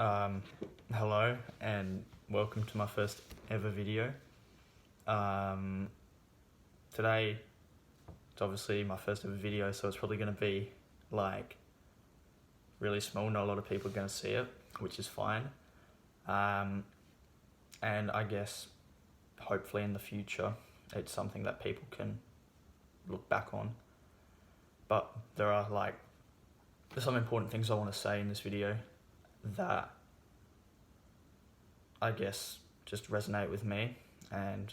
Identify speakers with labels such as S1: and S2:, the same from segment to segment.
S1: Um, Hello and welcome to my first ever video. Today, it's obviously my first ever video, so it's probably going to be like really small. Not a lot of people are going to see it, which is fine. And I guess hopefully in the future, it's something that people can look back on. But there's some important things I want to say in this video that I guess just resonate with me and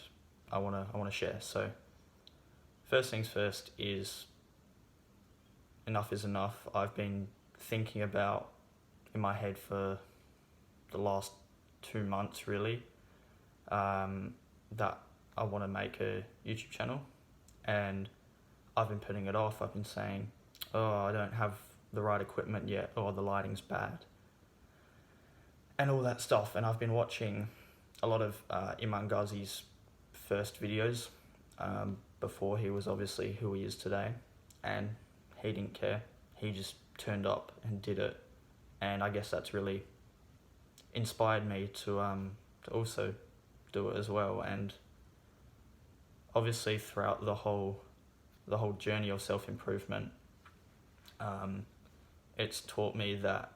S1: I want to share. So first things first is enough is enough. I've been thinking about in my head for the last 2 months really that I want to make a YouTube channel, and I've been putting it off. I've been saying, I don't have the right equipment yet, or the lighting's bad, and all that stuff. And I've been watching a lot of Iman Ghazi's first videos before he was obviously who he is today, and he didn't care. He just turned up and did it, and I guess that's really inspired me to also do it as well. And obviously throughout the whole journey of self-improvement, it's taught me that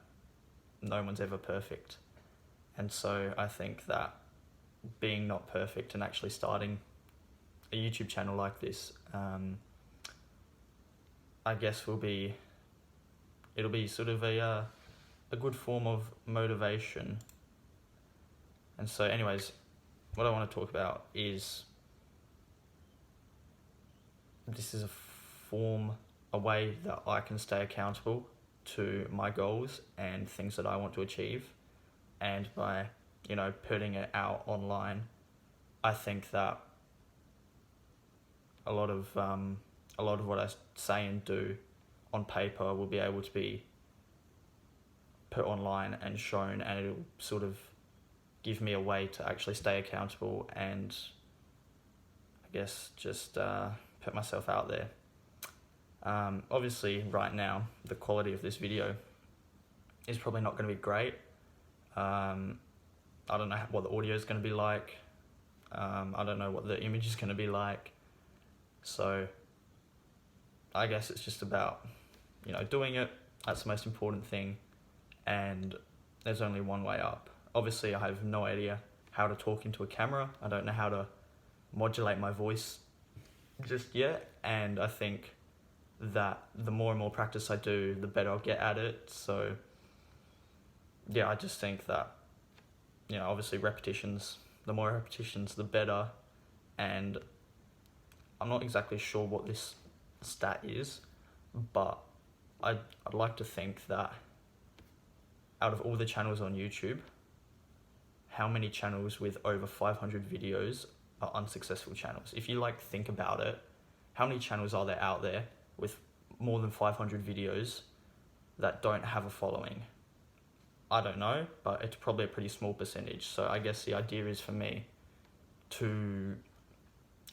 S1: no one's ever perfect. And so I think that being not perfect and actually starting a YouTube channel like this, I guess it'll be sort of a good form of motivation. And so anyways, what I want to talk about is this is a way that I can stay accountable to my goals and things that I want to achieve. And by, putting it out online, I think that a lot of what I say and do on paper will be able to be put online and shown, and it'll sort of give me a way to actually stay accountable and I guess just put myself out there. Obviously right now the quality of this video is probably not going to be great. I don't know what the audio is going to be like. I don't know what the image is going to be like. So I guess it's just about, doing it. That's the most important thing. And there's only one way up. Obviously, I have no idea how to talk into a camera. I don't know how to modulate my voice just yet. And I think that the more and more practice I do, the better I'll get at it. So yeah, I just think that, obviously the more repetitions, the better. And I'm not exactly sure what this stat is, but I'd like to think that out of all the channels on YouTube, how many channels with over 500 videos are unsuccessful channels? If you think about it, how many channels are there out there with more than 500 videos that don't have a following? I don't know, but it's probably a pretty small percentage. So I guess the idea is for me to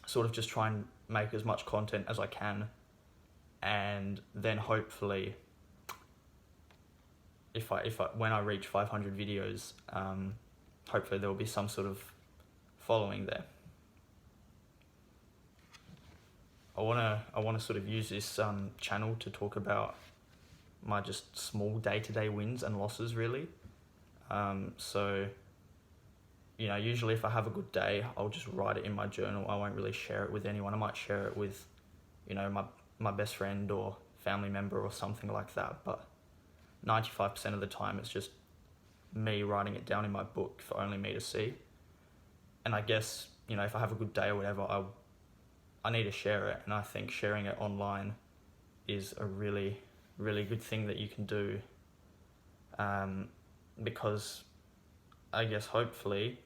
S1: sort of just try and make as much content as I can, and then hopefully if I when I reach 500 videos, hopefully there will be some sort of following there. I wanna sort of use this channel to talk about my just small day-to-day wins and losses really. So usually if I have a good day, I'll just write it in my journal. I won't really share it with anyone. I might share it with my best friend or family member or something like that, but 95% of the time it's just me writing it down in my book for only me to see. And I guess if I have a good day or whatever, I need to share it, and I think sharing it online is a really, really good thing that you can do, because I guess hopefully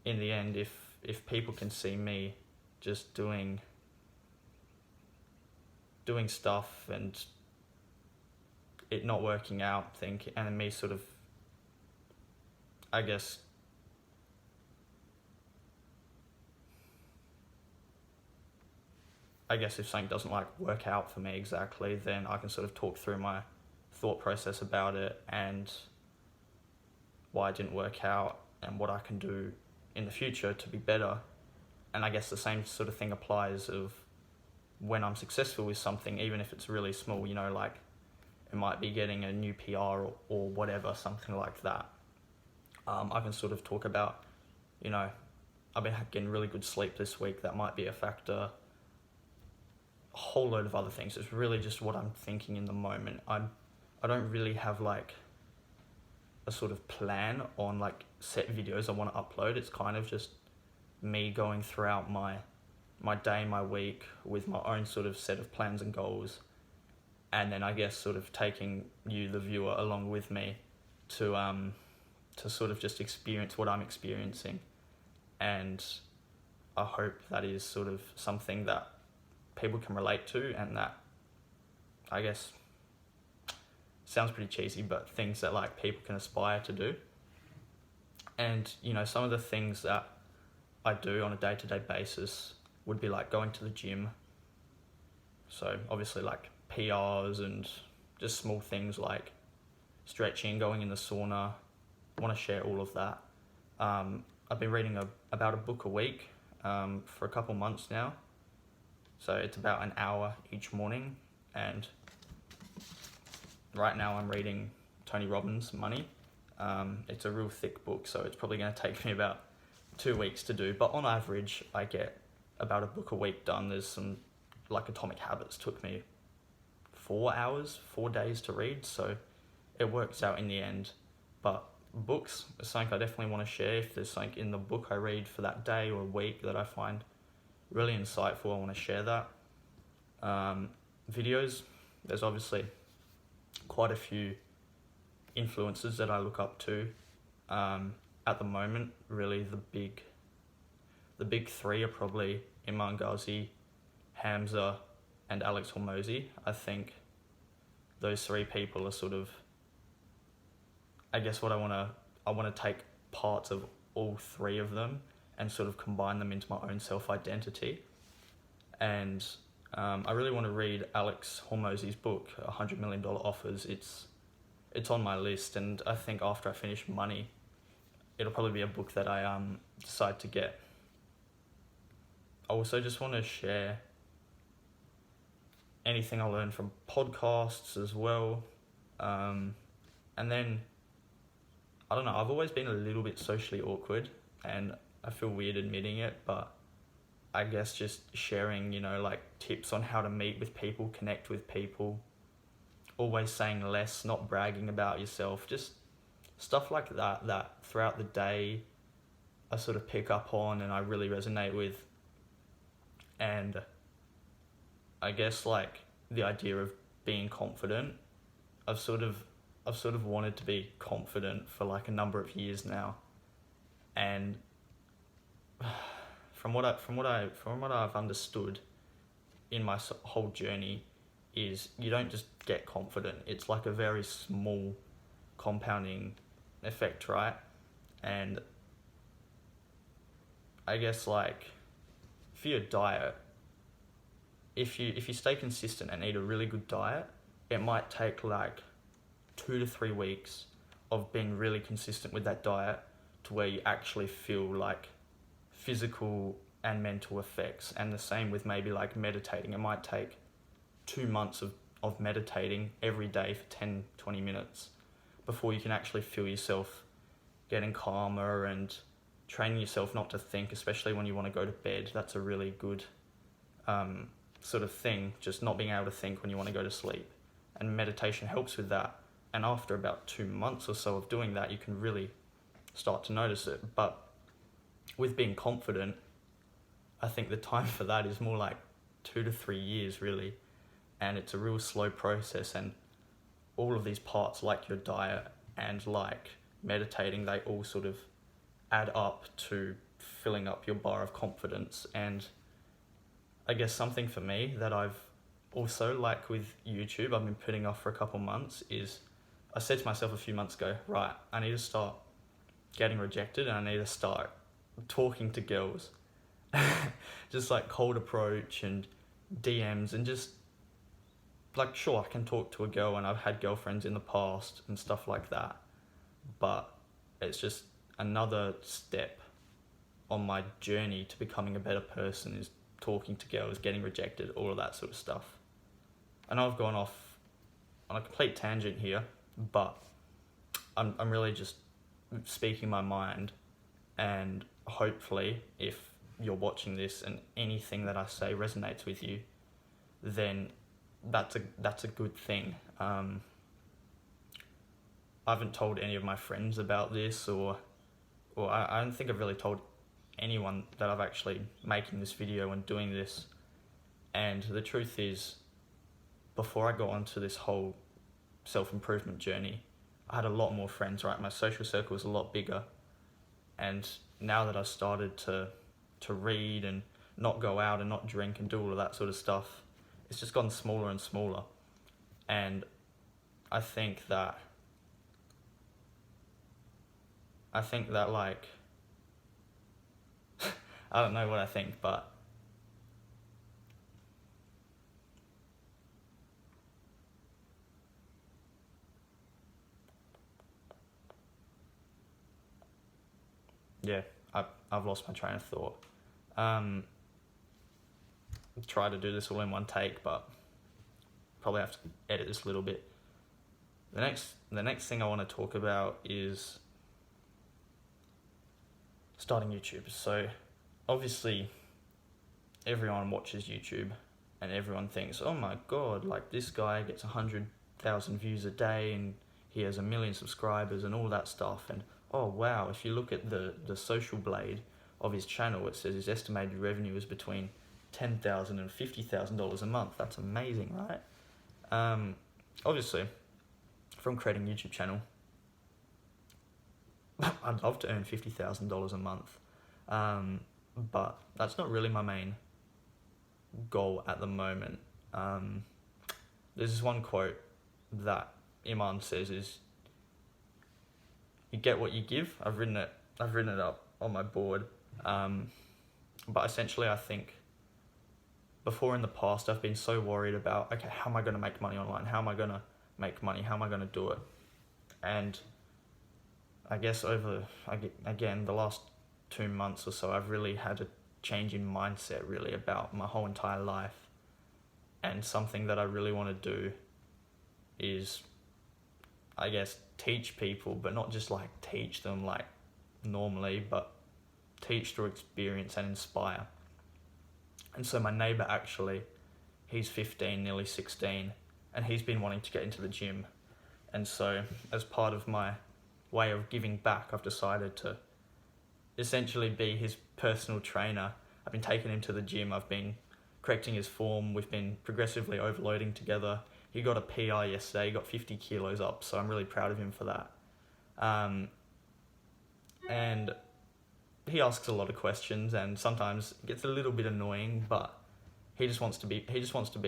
S1: in the end, if people can see me just doing stuff and it not working out, and then me sort of, I guess, if something doesn't work out for me exactly, then I can sort of talk through my thought process about it, and why it didn't work out and what I can do in the future to be better. And I guess the same sort of thing applies of when I'm successful with something, even if it's really small, you know, like it might be getting a new PR or whatever, something like that. I can sort of talk about, you know, I've been getting really good sleep this week. That might be a factor. A whole load of other things. It's really just what I'm thinking in the moment. I don't really have like a sort of plan on like set videos I want to upload. It's kind of just me going throughout my day, my week with my own sort of set of plans and goals, and then I guess sort of taking you, the viewer, along with me to sort of just experience what I'm experiencing. And I hope that is sort of something that people can relate to, and that, I guess, sounds pretty cheesy, but things that like people can aspire to do. And, you know, some of the things that I do on a day-to-day basis would be like going to the gym. So obviously like PRs and just small things like stretching, going in the sauna. I want to share all of that. I've been reading about a book a week for a couple months now. So it's about an hour each morning. And right now I'm reading Tony Robbins' Money. It's a real thick book, so it's probably going to take me about 2 weeks to do. But on average, I get about a book a week done. There's some, like Atomic Habits took me 4 days to read. So it works out in the end. But books is something I definitely want to share. If there's something in the book I read for that day or week that I find really insightful, I want to share that. Videos, there's obviously quite a few influencers that I look up to. At the moment, really the big three are probably Imran Ghazi, Hamza, and Alex Hormozi. I think those three people are sort of, I guess what I want to take parts of all three of them and sort of combine them into my own self-identity. And I really want to read Alex Hormozi's book, $100 Million Offers. It's on my list, and I think after I finish Money, it'll probably be a book that I decide to get. I also just want to share anything I learned from podcasts as well. And then, I don't know, I've always been a little bit socially awkward, and I feel weird admitting it, but I guess just sharing, you know, like tips on how to meet with people, connect with people, always saying less, not bragging about yourself, just stuff like that throughout the day I sort of pick up on and I really resonate with. And I guess like the idea of being confident, I've sort of wanted to be confident for like a number of years now. And from what I've understood in my whole journey is you don't just get confident. It's like a very small compounding effect, right? And I guess like for your diet, if you stay consistent and eat a really good diet, it might take like 2 to 3 weeks of being really consistent with that diet to where you actually feel like physical and mental effects. And the same with maybe like meditating. It might take 2 months of meditating every day for 10-20 minutes before you can actually feel yourself getting calmer and training yourself not to think, especially when you want to go to bed. That's a really good sort of thing, just not being able to think when you want to go to sleep. And meditation helps with that. And after about 2 months or so of doing that, you can really start to notice it. But with being confident, I think the time for that is more like 2 to 3 years, really. And it's a real slow process. And all of these parts, like your diet and like meditating, they all sort of add up to filling up your bar of confidence. And I guess something for me that I've also, like with YouTube, I've been putting off for a couple months is, I said to myself a few months ago, right, I need to start getting rejected and I need to start talking to girls. Just like cold approach and DMs and just like, sure, I can talk to a girl and I've had girlfriends in the past and stuff like that. But it's just another step on my journey to becoming a better person, is talking to girls, getting rejected, all of that sort of stuff. I know I've gone off on a complete tangent here, but I'm really just speaking my mind, and hopefully if you're watching this and anything that I say resonates with you, then that's a good thing. I haven't told any of my friends about this, or I don't think I've really told anyone that I've actually making this video and doing this. And the truth is, before I got onto this whole self-improvement journey, I had a lot more friends, right? My social circle was a lot bigger. And now that I've started to read and not go out and not drink and do all of that sort of stuff, it's just gotten smaller and smaller. And I think that like, I don't know what I think, but yeah, I've lost my train of thought. Try to do this all in one take, but probably have to edit this a little bit. The next thing I want to talk about is starting YouTube. So obviously everyone watches YouTube and everyone thinks, oh my god, like this guy gets 100,000 views a day and he has 1 million subscribers and all that stuff. And oh wow, if you look at the social blade of his channel, it says his estimated revenue is between $10,000 and $50,000 a month. That's amazing, right? Obviously, from creating a YouTube channel, I'd love to earn $50,000 a month, but that's not really my main goal at the moment. There's this one quote that Iman says is, "You get what you give." I've written it up on my board, but essentially I think before in the past I've been so worried about, okay, how am I going to make money online? How am I going to make money? How am I going to do it? And I guess again, the last 2 months or so, I've really had a change in mindset really about my whole entire life. And something that I really want to do is, I guess, teach people, but not just like teach them like normally, but teach through experience and inspire. And so my neighbour actually, he's 15, nearly 16, and he's been wanting to get into the gym. And so as part of my way of giving back, I've decided to essentially be his personal trainer. I've been taking him to the gym, I've been correcting his form, we've been progressively overloading together. He got a PR yesterday, he got 50 kilos up, so I'm really proud of him for that. And he asks a lot of questions, and sometimes it gets a little bit annoying, but he just wants to be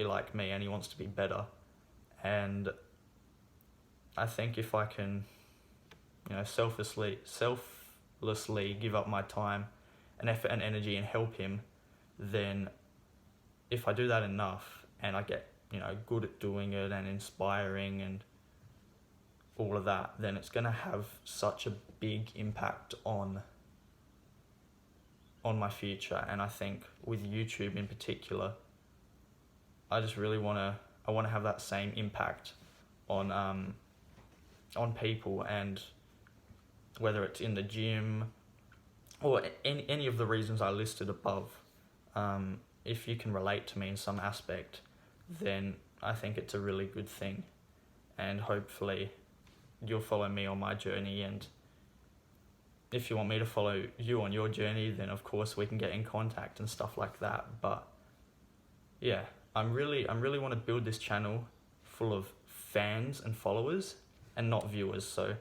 S1: like me, and he wants to be better. And I think if I can, selflessly give up my time and effort and energy and help him, then if I do that enough and I get, good at doing it and inspiring and all of that, then it's going to have such a big impact on my future. And I think with YouTube in particular, I just really want to have that same impact on people, and whether it's in the gym or any of the reasons I listed above, if you can relate to me in some aspect, then I think it's a really good thing. And hopefully you'll follow me on my journey, and if you want me to follow you on your journey, then of course we can get in contact and stuff like that. But yeah, I really want to build this channel full of fans and followers and not viewers. So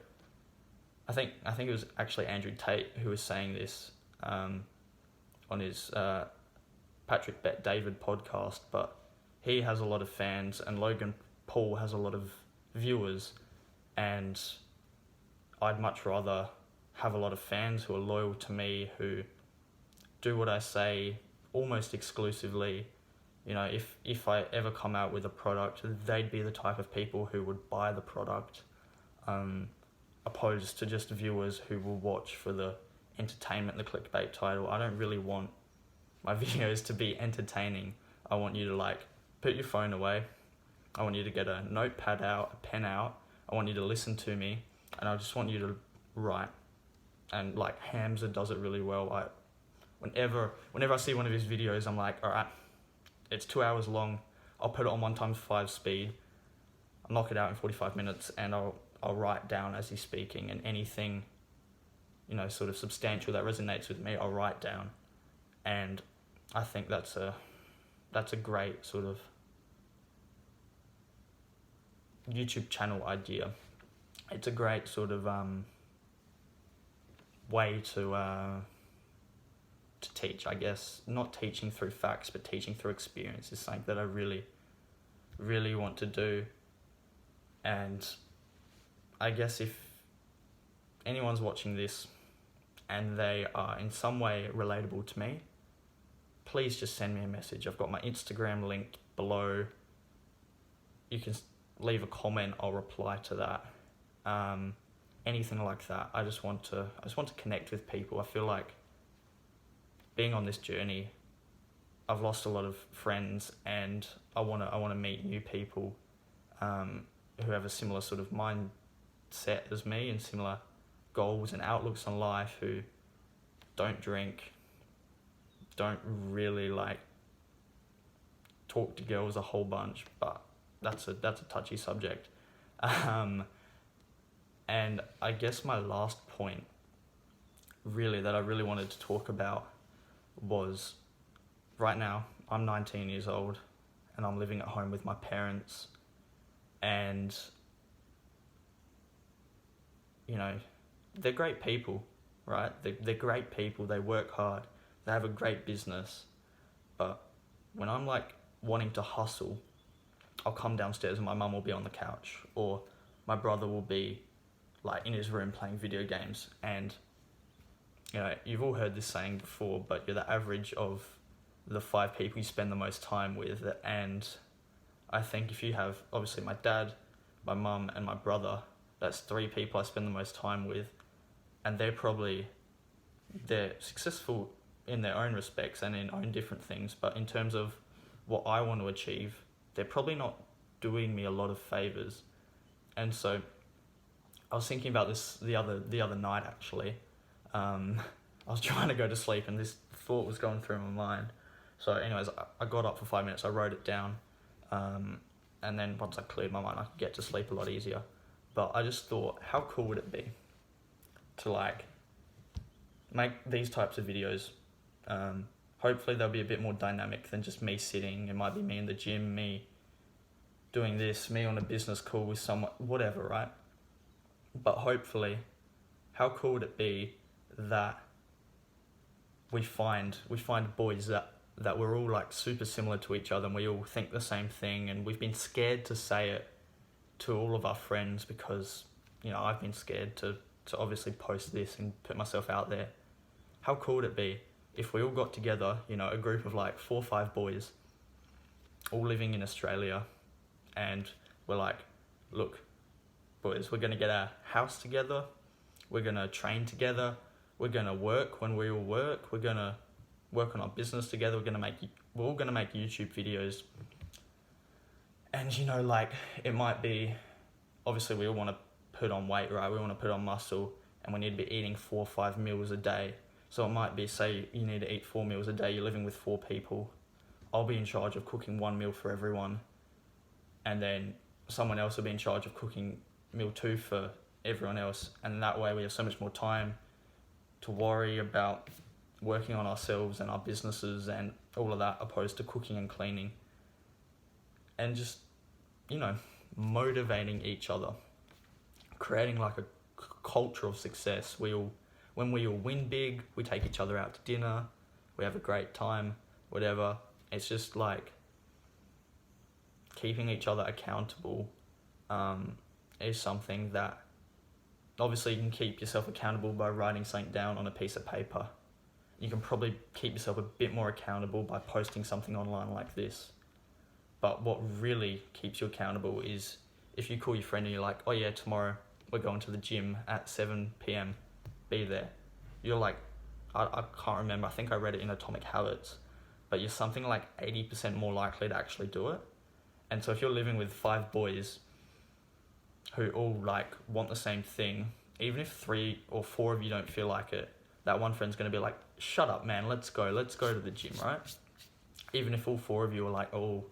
S1: I think it was actually Andrew Tate who was saying this on his Patrick Bet David podcast, but he has a lot of fans and Logan Paul has a lot of viewers, and I'd much rather have a lot of fans who are loyal to me, who do what I say almost exclusively. If I ever come out with a product, they'd be the type of people who would buy the product. opposed to just viewers who will watch for the entertainment, the clickbait title. I don't really want my videos to be entertaining. I want you to like put your phone away. I want you to get a notepad out, a pen out. I want you to listen to me, and I just want you to write. And like Hamza does it really well. Whenever I see one of his videos, I'm like, all right, it's 2 hours long. I'll put it on 1x5 speed. I'll knock it out in 45 minutes, and I'll write down as he's speaking, and anything, you know, sort of substantial that resonates with me, I'll write down. And I think that's a great sort of YouTube channel idea. It's a great sort of way to teach, I guess. Not teaching through facts, but teaching through experience is something that I really, really want to do. And I guess if anyone's watching this and they are in some way relatable to me, please just send me a message. I've got my Instagram link below. You can leave a comment, I'll reply to that. Anything like that. I just want to connect with people. I feel like being on this journey, I've lost a lot of friends, and I want to meet new people who have a similar sort of mindset as me and similar goals and outlooks on life, who don't drink, don't really like talk to girls a whole bunch, but that's a touchy subject. And I guess my last point really that I really wanted to talk about was, right now I'm 19 years old and I'm living at home with my parents, and you know, they're great people, right? They're great people, they work hard, they have a great business, but when I'm like wanting to hustle, I'll come downstairs and my mum will be on the couch, or my brother will be like in his room playing video games. And you know, you've all heard this saying before, but you're the average of the 5 people you spend the most time with. And I think if you have, obviously my dad, my mum and my brother, that's 3 people I spend the most time with, and they're successful in their own respects and in own different things, but in terms of what I want to achieve, they're probably not doing me a lot of favors. And so I was thinking about this the other night, actually. I was trying to go to sleep and this thought was going through my mind. So anyways, I got up for 5 minutes, I wrote it down, and then once I cleared my mind, I could get to sleep a lot easier. But I just thought, how cool would it be to like make these types of videos? Hopefully they'll be a bit more dynamic than just me sitting. It might be me in the gym, me doing this, me on a business call with someone, whatever, right? But hopefully, how cool would it be that we find boys that we're all like super similar to each other, and we all think the same thing, and we've been scared to say it to all of our friends because, you know, I've been scared to obviously post this and put myself out there. How cool would it be if we all got together, you know, a group of like 4 or 5 boys, all living in Australia, and we're like, look, boys, we're going to get our house together, we're going to train together, we're going to work when we all work, we're going to work on our business together, we're all going to make YouTube videos. And you know, like, it might be, obviously we all want to put on weight, right? We want to put on muscle, and we need to be eating 4 or 5 meals a day. So it might be, say you need to eat 4 meals a day, you're living with 4 people. I'll be in charge of cooking 1 meal for everyone, and then someone else will be in charge of cooking meal 2 for everyone else. And that way we have so much more time to worry about working on ourselves and our businesses and all of that, opposed to cooking and cleaning. And just, you know, motivating each other, creating like a culture of success. When we all win big, we take each other out to dinner, we have a great time, whatever. It's just like keeping each other accountable is something that obviously you can keep yourself accountable by writing something down on a piece of paper. You can probably keep yourself a bit more accountable by posting something online like this. But what really keeps you accountable is if you call your friend and you're like, oh yeah, tomorrow we're going to the gym at 7 p.m. Be there. You're like, I can't remember, I think I read it in Atomic Habits, but you're something like 80% more likely to actually do it. And so if you're living with 5 boys who all like want the same thing, even if 3 or 4 of you don't feel like it, that one friend's going to be like, shut up, man, let's go to the gym, right? Even if all 4 of you are like, oh,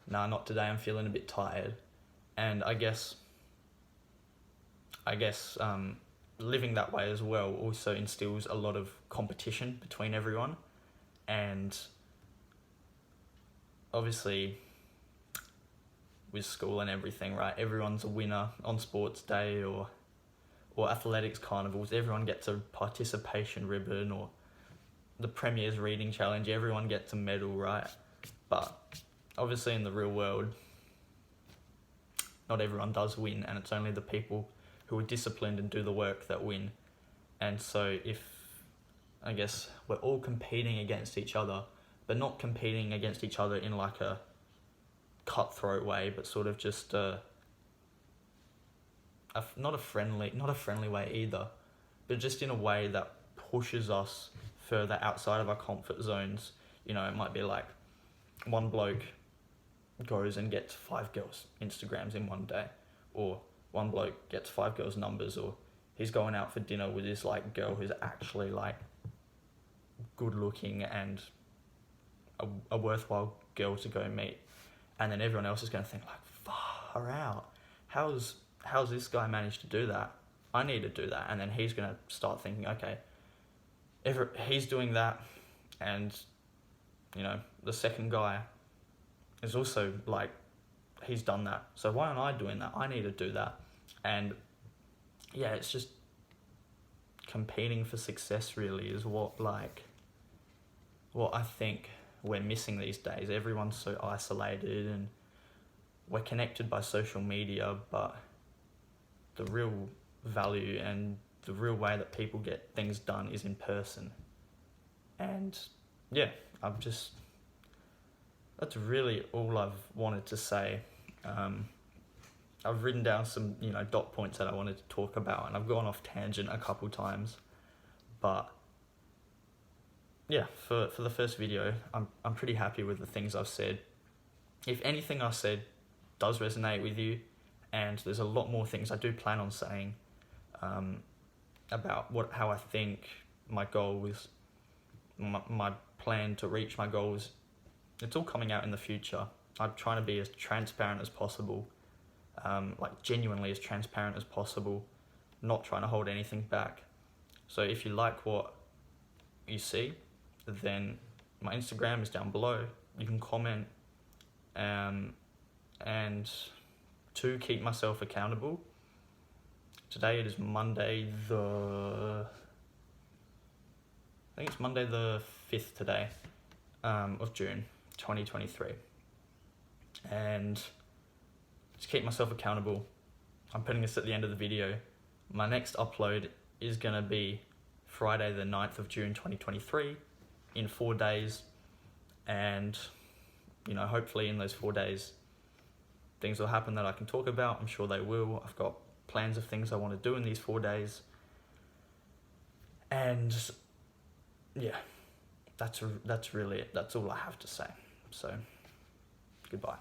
S1: nah, not today, I'm feeling a bit tired. And I guess living that way as well also instills a lot of competition between everyone. And obviously with school and everything, right, everyone's a winner on sports day or athletics carnivals. Everyone gets a participation ribbon, or the Premier's reading challenge, everyone gets a medal, right? But obviously in the real world, not everyone does win, and it's only the people who are disciplined and do the work that win. And so if, I guess, we're all competing against each other, but not competing against each other in like a cutthroat way, but sort of just not a friendly way either, but just in a way that pushes us further outside of our comfort zones. You know, it might be like one bloke goes and gets 5 girls' Instagrams in one day, or one bloke gets 5 girls' numbers, or he's going out for dinner with this like girl who's actually like good looking and a worthwhile girl to go meet. And then everyone else is going to think like, far out, how's this guy managed to do that? I need to do that. And then he's going to start thinking, okay, he's doing that, and you know, the second guy is also like, he's done that, so why aren't I doing that? I need to do that. And yeah, it's just competing for success really is what I think we're missing these days. Everyone's so isolated, and we're connected by social media, but the real value and the real way that people get things done is in person. And yeah, that's really all I've wanted to say. I've written down some, dot points that I wanted to talk about, and I've gone off tangent a couple times, but yeah, for the first video, I'm pretty happy with the things I've said. If anything I said does resonate with you, and there's a lot more things I do plan on saying about how I think my goals, my plan to reach my goals, it's all coming out in the future. I'm trying to be as transparent as possible, like genuinely as transparent as possible, not trying to hold anything back. So if you like what you see, then my Instagram is down below. You can comment, and to keep myself accountable, today it is Monday the 5th today, of June 2023. And to keep myself accountable, I'm putting this at the end of the video. My next upload is going to be Friday the 9th of June 2023, in 4 days. And, hopefully in those 4 days, things will happen that I can talk about. I'm sure they will. I've got plans of things I want to do in these 4 days. And yeah, that's really it. That's all I have to say. So, goodbye.